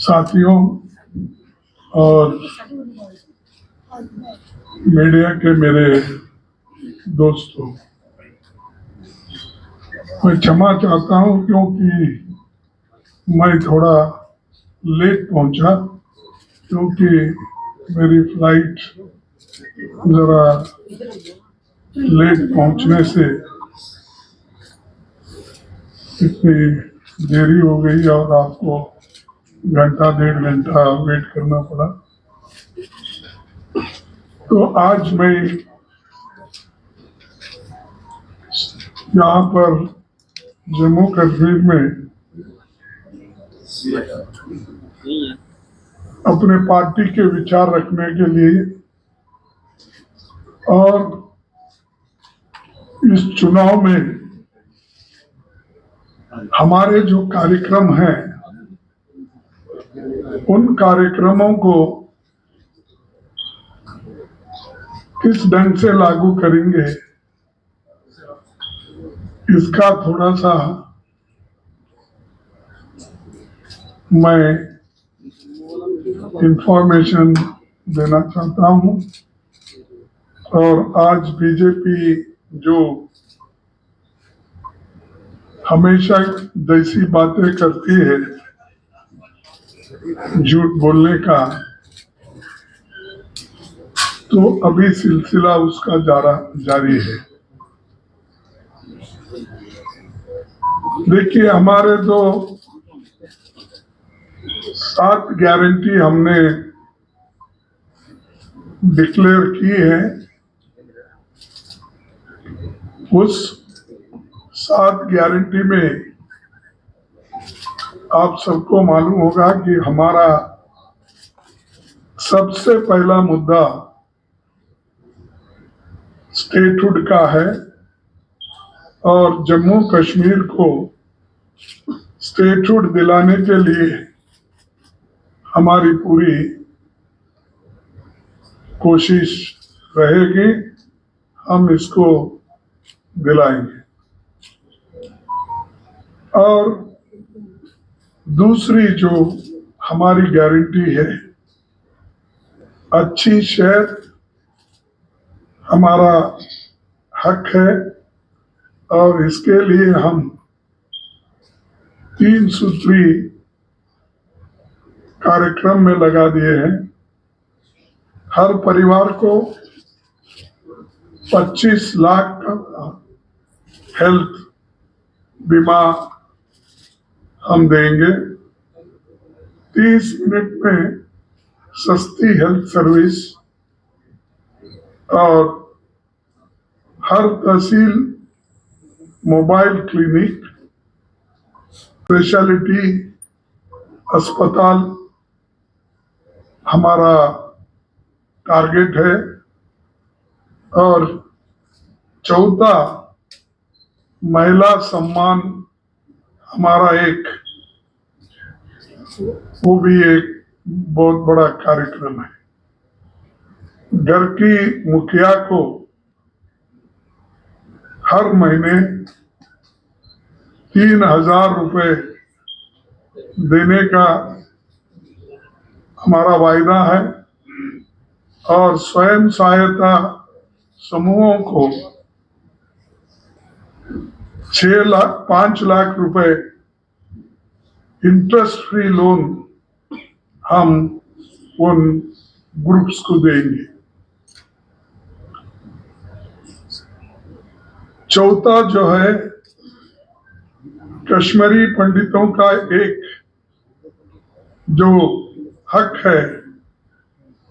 साथियों और मीडिया के मेरे दोस्तों, मैं क्षमा चाहता हूं क्योंकि मैं थोड़ा लेट पहुंचा, क्योंकि मेरी फ्लाइट जरा लेट पहुंचने से इतनी देरी हो गई और आपको घंटा डेढ़ घंटा वेट करना पड़ा। तो आज मैं यहाँ पर जम्मू कश्मीर में अपने पार्टी के विचार रखने के लिए और इस चुनाव में हमारे जो कार्यक्रम हैं उन कार्यक्रमों को किस ढंग से लागू करेंगे, इसका थोड़ा सा मैं इंफॉर्मेशन देना चाहता हूं। और आज बीजेपी जो हमेशा जैसी बातें करती है झूठ बोलने का, तो अभी सिलसिला उसका जारी है। देखिए, हमारे तो 7 गारंटी हमने डिक्लेयर की है। उस 7 गारंटी में आप सबको मालूम होगा कि हमारा सबसे पहला मुद्दा स्टेटहुड का है और जम्मू कश्मीर को स्टेटहुड दिलाने के लिए हमारी पूरी कोशिश रहेगी, हम इसको दिलाएंगे। और दूसरी जो हमारी गारंटी है, अच्छी शहर हमारा हक है और इसके लिए हम 3 सूत्री कार्यक्रम में लगा दिए हैं। हर परिवार को 25 लाख का हेल्थ बीमा हम देंगे। 30 मिनट में सस्ती हेल्थ सर्विस और हर तहसील मोबाइल क्लिनिक, स्पेशलिटी अस्पताल हमारा टारगेट है। और चौथा, महिला सम्मान हमारा वो भी एक बहुत बड़ा कार्यक्रम है। घर की मुखिया को हर महीने 3,000 रुपए देने का हमारा वायदा है और स्वयं सहायता समूहों को 5 लाख रुपए इंटरेस्ट फ्री लोन हम उन ग्रुप्स को देंगे। चौथा जो है, कश्मीरी पंडितों का एक जो हक है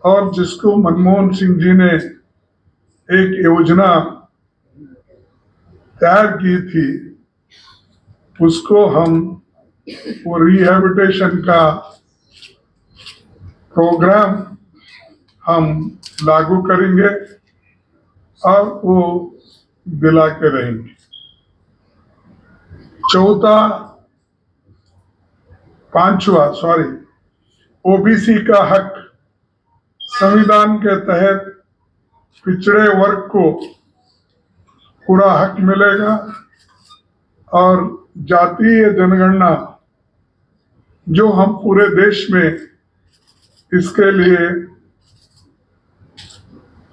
और जिसको मनमोहन सिंह जी ने एक योजना तैयार की थी, उसको हम वो रिहैबिलिटेशन का प्रोग्राम हम लागू करेंगे और वो दिला के रहेंगे। पांचवा ओबीसी का हक, संविधान के तहत पिछड़े वर्ग को पूरा हक मिलेगा और जातीय जनगणना जो हम पूरे देश में इसके लिए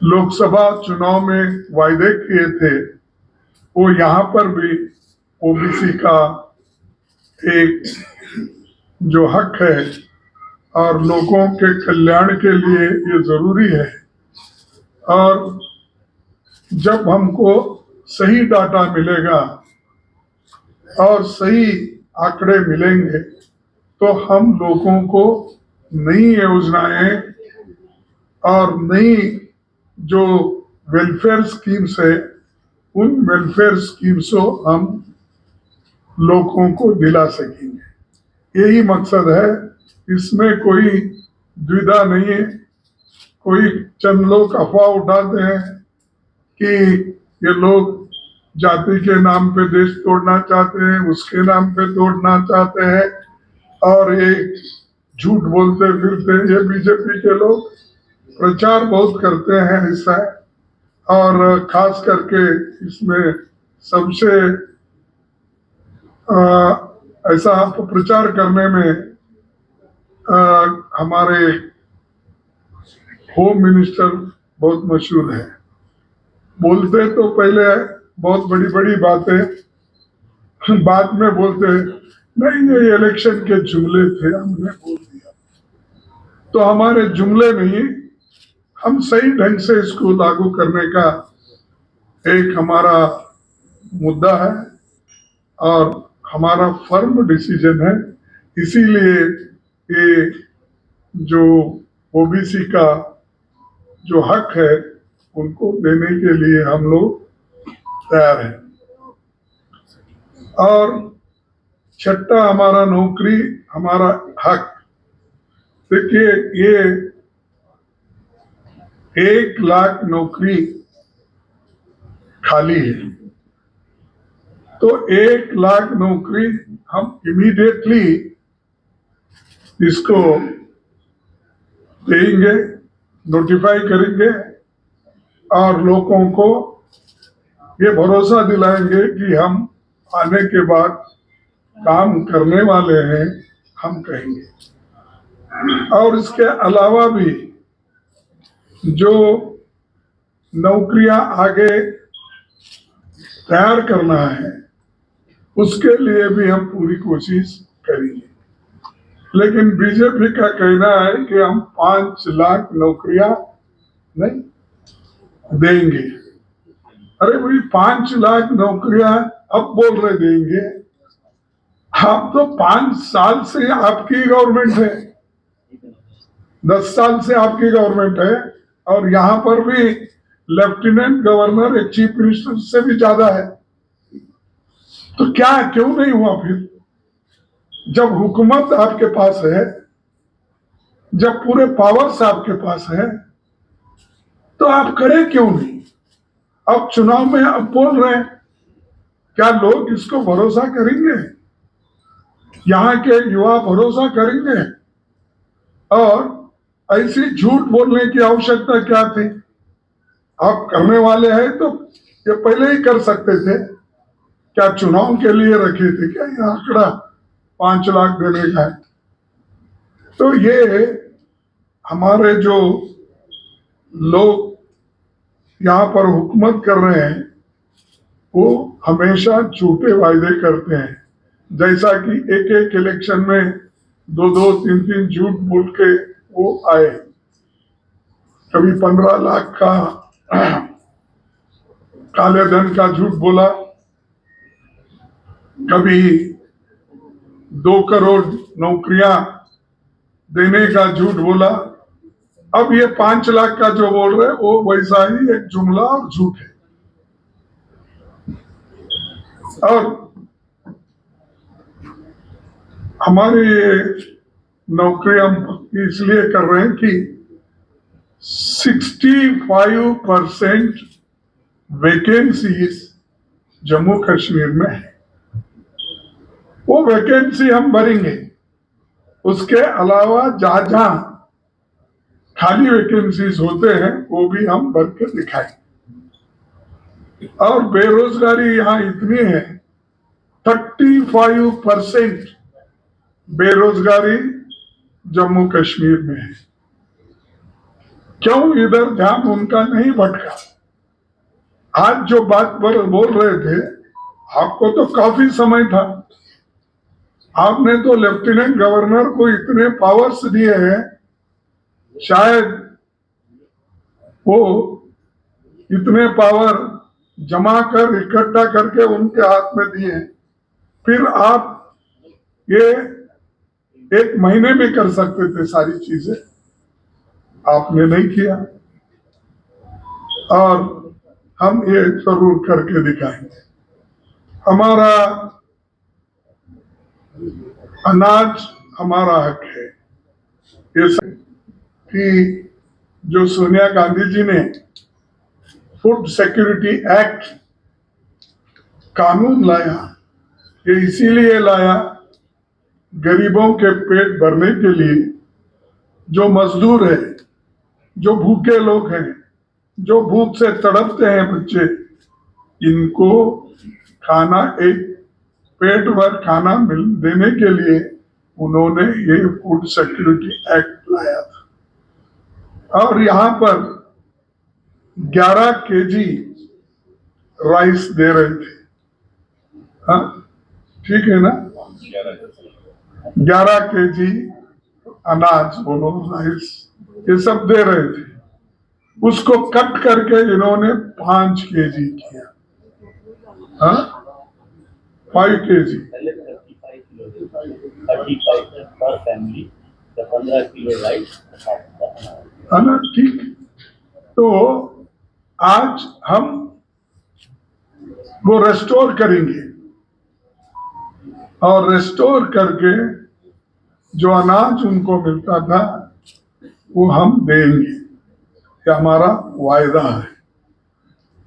लोकसभा चुनाव में वायदे किए थे, वो यहाँ पर भी ओबीसी का एक जो हक है और लोगों के कल्याण के लिए ये जरूरी है। और जब हमको सही डाटा मिलेगा और सही आंकड़े मिलेंगे तो हम लोगों को नई योजनाएं और नई जो वेलफेयर स्कीम्स है उन वेलफेयर स्कीम्स को हम लोगों को दिला सकेंगे। यही मकसद है, इसमें कोई द्विधा नहीं है। कोई चंद लोग अफवाह उठाते हैं कि ये लोग जाति के नाम पे देश तोड़ना चाहते हैं, उसके नाम पे तोड़ना चाहते हैं और ये झूठ बोलते फिरते हैं। ये बीजेपी के लोग प्रचार बहुत करते हैं ऐसा, और खास करके इसमें सबसे ऐसा प्रचार करने में हमारे होम मिनिस्टर बहुत मशहूर है। बोलते तो पहले बहुत बड़ी बड़ी बातें, बाद में बोलते नहीं ये इलेक्शन के जुमले थे, हमने बोल दिया। तो हमारे जुमले नहीं, हम सही ढंग से इसको लागू करने का एक हमारा मुद्दा है और हमारा फर्म डिसीजन है। इसीलिए ये जो ओबीसी का जो हक है उनको देने के लिए हम लोग तैयार हैं। और छठा हमारा नौकरी हमारा हक। देखिए ये 1 लाख नौकरी खाली है, तो 1 लाख नौकरी हम इमीडिएटली इसको देंगे, नोटिफाई करेंगे और लोगों को ये भरोसा दिलाएंगे कि हम आने के बाद काम करने वाले हैं, हम कहेंगे। और इसके अलावा भी जो नौकरियां आगे तैयार करना है उसके लिए भी हम पूरी कोशिश करेंगे। लेकिन बीजेपी का कहना है कि हम 5 लाख नौकरियां नहीं देंगे। अरे भाई 5 लाख नौकरियां अब बोल रहे देंगे, आप तो 5 साल से आपकी गवर्नमेंट है, 10 साल से आपकी गवर्नमेंट है और यहाँ पर भी लेफ्टिनेंट गवर्नर एक चीफ मिनिस्टर से भी ज्यादा है। तो क्या क्यों नहीं हुआ फिर? जब हुकूमत आपके पास है, जब पूरे पावर्स आपके पास है, तो आप करें क्यों नहीं? अब चुनाव में अब बोल रहे हैं, क्या लोग इसको भरोसा करेंगे? यहाँ के युवा भरोसा करेंगे? और ऐसी झूठ बोलने की आवश्यकता क्या थी? आप करने वाले हैं तो ये पहले ही कर सकते थे। क्या चुनाव के लिए रखे थे क्या ये आंकड़ा 5 लाख देने का है? तो ये हमारे जो लोग यहाँ पर हुकूमत कर रहे हैं वो हमेशा झूठे वायदे करते हैं। जैसा कि एक एक इलेक्शन में 2-2, 3-3 झूठ बोल के वो आए। कभी 15 लाख का काले धन का झूठ बोला, कभी 2 करोड़ नौकरियां देने का झूठ बोला। अब ये 5 लाख का जो बोल रहे वो वैसा ही एक जुमला और झूठ है। और हमारी नौकरी हम इसलिए कर रहे हैं कि 65% वैकेंसीज जम्मू कश्मीर में है। वो वैकेंसी हम भरेंगे, उसके अलावा जहां जहां खाली वैकेंसीज होते हैं वो भी हम भर के दिखाएंगे। और बेरोजगारी यहाँ इतनी है, 35% बेरोजगारी जम्मू कश्मीर में है, क्यों इधर ध्यान उनका नहीं भटका? आज जो बात बोल रहे थे, आपको तो काफी समय था, आपने तो लेफ्टिनेंट गवर्नर को इतने पावर्स दिए हैं, शायद वो इतने पावर जमा कर इकट्ठा करके उनके हाथ में दिए, फिर आप ये एक महीने में कर सकते थे सारी चीजें, आपने नहीं किया। और हम ये जरूर करके दिखाएंगे। हमारा अनाज हमारा हक है। ये कि जो सोनिया गांधी जी ने फूड सिक्योरिटी एक्ट कानून लाया, ये इसीलिए लाया गरीबों के पेट भरने के लिए। जो मजदूर है, जो भूखे लोग हैं, जो भूख से तड़पते हैं बच्चे, इनको खाना, एक पेट भर खाना देने के लिए उन्होंने ये फूड सिक्योरिटी एक्ट लाया था। और यहाँ पर 11 केजी राइस दे रहे थे। हाँ, ठीक है ना? 11 केजी अनाज, बोलो, राइस, ये सब दे रहे थे। उसको कट करके इन्होंने 5 केजी किया। हाँ, 5 केजी, 35 पर फैमिली, 15 किलो राइस, है ना? ठीक। तो आज हम वो रेस्टोर करेंगे, और रेस्टोर करके जो अनाज उनको मिलता था वो हम देंगे, ये हमारा वायदा है।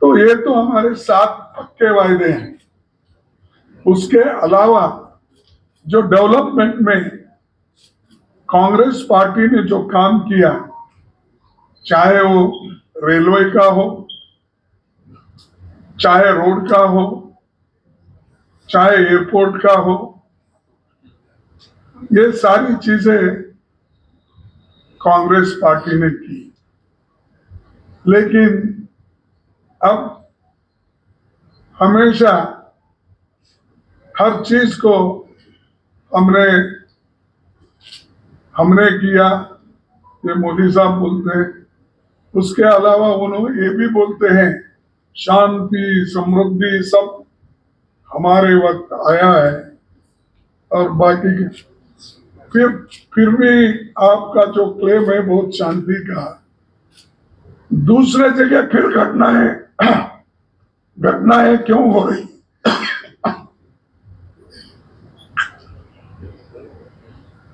तो ये तो हमारे 7 पक्के वायदे हैं। उसके अलावा जो डेवलपमेंट में कांग्रेस पार्टी ने जो काम किया, चाहे वो रेलवे का हो, चाहे रोड का हो, चाहे एयरपोर्ट का हो, ये सारी चीजें कांग्रेस पार्टी ने की। लेकिन अब हमेशा हर चीज को हमने किया, ये मोदी साहब बोलते हैं। उसके अलावा उन्होंने ये भी बोलते हैं शांति समृद्धि सब हमारे वक्त आया है, और बाकी फिर भी आपका जो क्लेम है बहुत शांति का, दूसरे जगह फिर घटनाएं क्यों हो रही?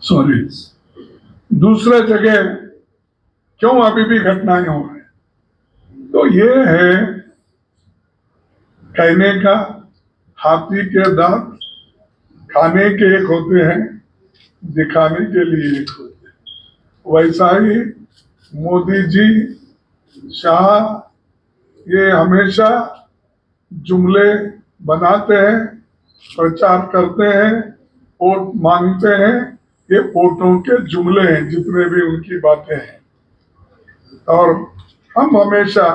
सॉरी, दूसरे जगह क्यों अभी भी घटनाएं हो रही? तो ये है कहने का, हाथी के दांत खाने के एक होते हैं, दिखाने के लिए एक होते हैं। वैसा ही मोदी जी, शाह, ये हमेशा जुमले बनाते हैं, प्रचार करते हैं, वोट मांगते हैं। ये वोटों के जुमले हैं जितने भी उनकी बातें हैं। और हम हमेशा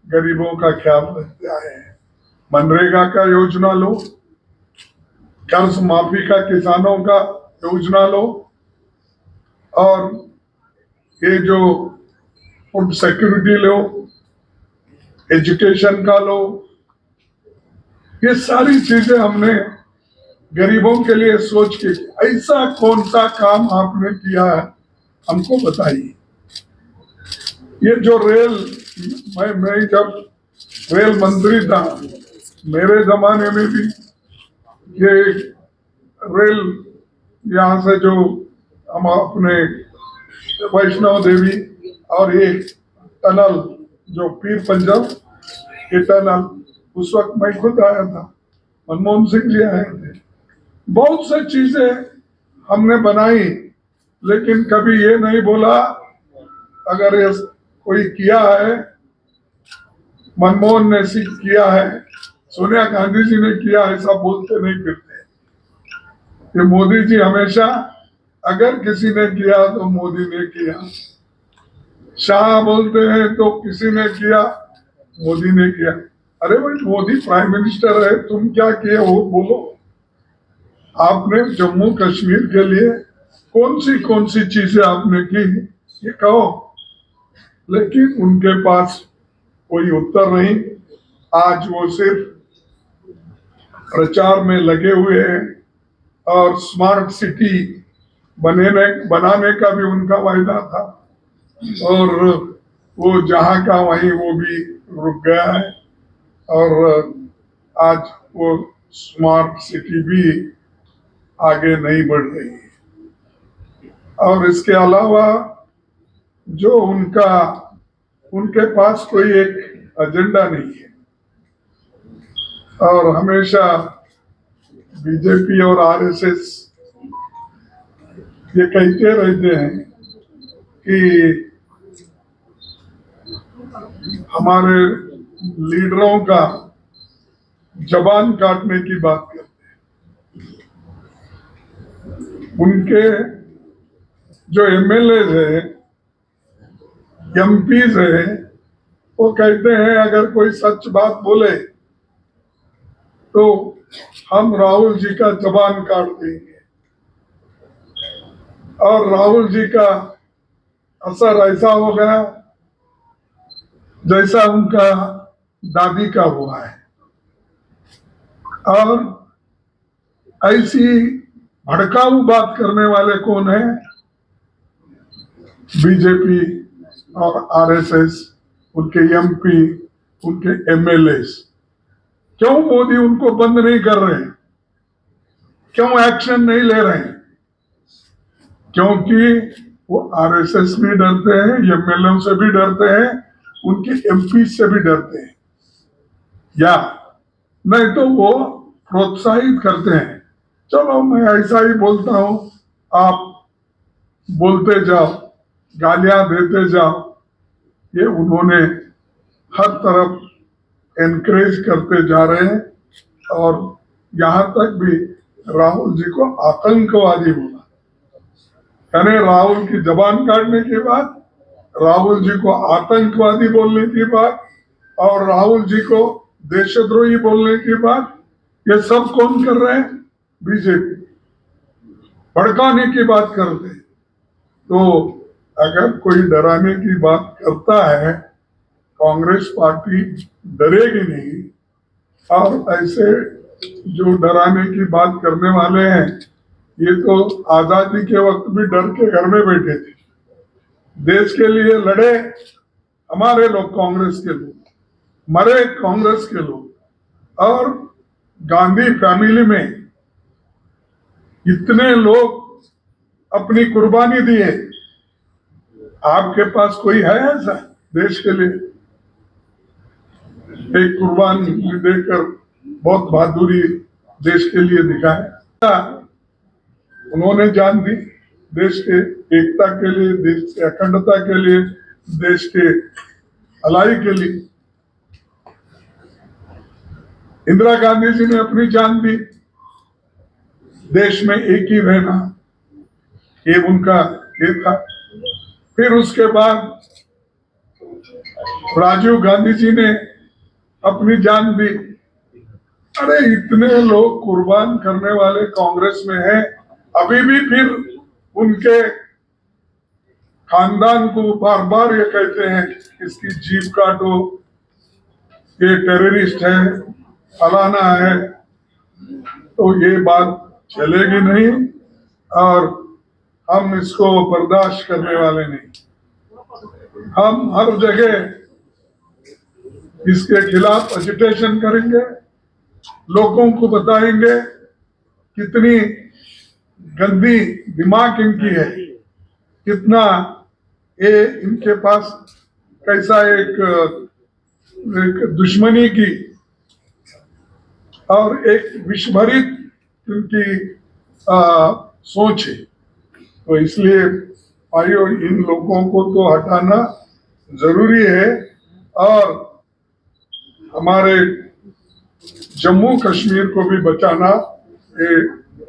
गरीबों का ख्याल रखते आए हैं। मनरेगा का योजना लो, कर्ज माफी का किसानों का योजना लो, और ये जो फूड सिक्योरिटी लो, एजुकेशन का लो, ये सारी चीजें हमने गरीबों के लिए सोच के। ऐसा कौन सा काम आपने किया है, हमको बताइए। ये जो रेल, मैं जब रेल मंत्री था, मेरे जमाने में भी ये रेल, यहाँ से जो हम अपने वैष्णव देवी, और ये टनल जो पीर पंजब, ये टनल, उस वक्त मैं खुद आया था, मनमोहन सिंह जी आए थे। बहुत सी चीजें हमने बनाई, लेकिन कभी ये नहीं बोला अगर ये कोई किया है, मनमोहन ने किया है, सोनिया गांधी जी ने किया, ऐसा बोलते नहीं फिरते। ये मोदी जी हमेशा अगर किसी ने किया तो मोदी ने किया, शाह बोलते हैं तो किसी ने किया, मोदी ने किया। अरे भाई मोदी प्राइम मिनिस्टर है, तुम क्या किए वो बोलो। आपने जम्मू कश्मीर के लिए कौन सी चीजें आपने की ये कहो। लेकिन उनके पास कोई उत्तर नहीं। आज वो सिर्फ प्रचार में लगे हुए हैं और स्मार्ट सिटी बनाने का भी उनका वायदा था, और वो जहां का वहीं वो भी रुक गया है। और आज वो स्मार्ट सिटी भी आगे नहीं बढ़ रही है। और इसके अलावा जो उनके पास कोई एक एजेंडा नहीं है, और हमेशा बीजेपी और आरएसएस ये कहते रहते हैं कि हमारे लीडरों का जबान काटने की बात करते हैं। उनके जो एमएलए है, एमपीज है, वो कहते हैं अगर कोई सच बात बोले तो हम राहुल जी का जबान काट देंगे। और राहुल जी का असर ऐसा हो गया जैसा उनका दादी का हुआ है। और ऐसी भड़काऊ बात करने वाले कौन है? बीजेपी और आरएसएस, उनके एमपी, उनके एमएलए। क्यों मोदी उनको बंद नहीं कर रहे हैं? क्यों एक्शन नहीं ले रहे हैं? क्योंकि वो आरएसएस भी डरते हैं, एमएलए से भी डरते हैं, उनके एमपी से भी डरते हैं, या नहीं तो वो प्रोत्साहित करते हैं, चलो मैं ऐसा ही बोलता हूं, आप बोलते जाओ, गालियां देते जाओ। ये उन्होंने हर तरफ एनकरेज करते जा रहे हैं। और यहां तक भी राहुल जी को आतंकवादी बोला, यानी राहुल की जबान काटने के बाद, राहुल जी को आतंकवादी बोलने की बात, और राहुल जी को देशद्रोही बोलने की बात, ये सब कौन कर रहे हैं? बीजेपी। भड़काने की बात करते हैं। तो अगर कोई डराने की बात करता है, कांग्रेस पार्टी डरेगी नहीं। और ऐसे जो डराने की बात करने वाले हैं, ये तो आजादी के वक्त भी डर के घर में बैठे थे। देश के लिए लड़े हमारे लोग, कांग्रेस के लोग, मरे कांग्रेस के लोग। और गांधी फैमिली में इतने लोग अपनी कुर्बानी दिए, आपके पास कोई है ऐसा देश के लिए? एक कुर्बानी देकर बहुत बहादुरी देश के लिए दिखाया। उन्होंने जान दी देश के एकता के लिए, देश के अखंडता के लिए, देश के भलाई के लिए। इंदिरा गांधी जी ने अपनी जान दी देश में एक ही रहना, ये उनका ये था। फिर उसके बाद राजीव गांधी जी ने अपनी जान दी। अरे इतने लोग कुर्बान करने वाले कांग्रेस में हैं, अभी भी फिर उनके खानदान को बार बार ये कहते हैं इसकी जीभ काटो, ये टेररिस्ट है, फलाना है। तो ये बात चलेगी नहीं, और हम इसको बर्दाश्त करने वाले नहीं। हम हर जगह इसके खिलाफ एजिटेशन करेंगे, लोगों को बताएंगे कितनी गंदी दिमाग इनकी है, कितना ये इनके पास कैसा एक दुश्मनी की और एक विषभरित इनकी सोच है। तो इसलिए भाइयों, इन लोगों को तो हटाना जरूरी है। और हमारे जम्मू कश्मीर को भी बचाना ये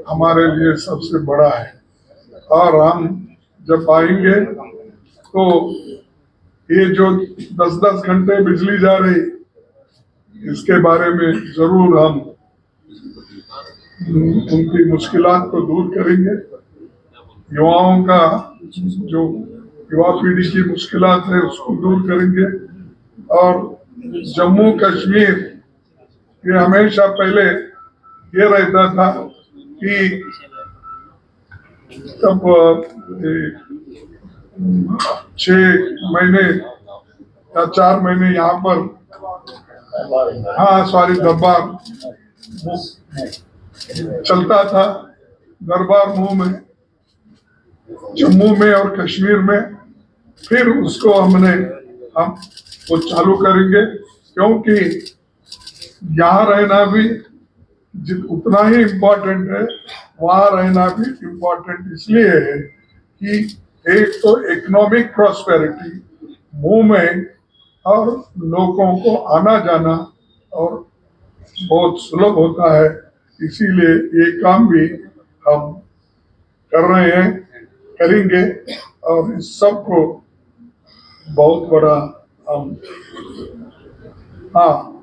हमारे लिए सबसे बड़ा है। और हम जब आएंगे तो ये जो 10-10 घंटे बिजली जा रही, इसके बारे में जरूर हम उनकी मुश्किलात को दूर करेंगे। युवाओं का जो युवा पीढ़ी की मुश्किलात है उसको दूर करेंगे। और जम्मू कश्मीर ये हमेशा पहले ये रहता था कि तब 6 महीने या 4 महीने यहाँ पर, हाँ सॉरी, दरबार चलता था। दरबार मुंह में जम्मू में और कश्मीर में, फिर उसको हम वो चालू करेंगे, क्योंकि यहाँ रहना भी उतना ही इम्पोर्टेंट है, वहाँ रहना भी इम्पोर्टेंट इसलिए है कि एक तो इकोनॉमिक प्रॉस्पेरिटी, मूवमेंट और लोगों को आना जाना और बहुत सुलभ होता है। इसीलिए ये काम भी हम कर रहे हैं, करेंगे, और इस सब को बहुत बड़ा हम, हाँ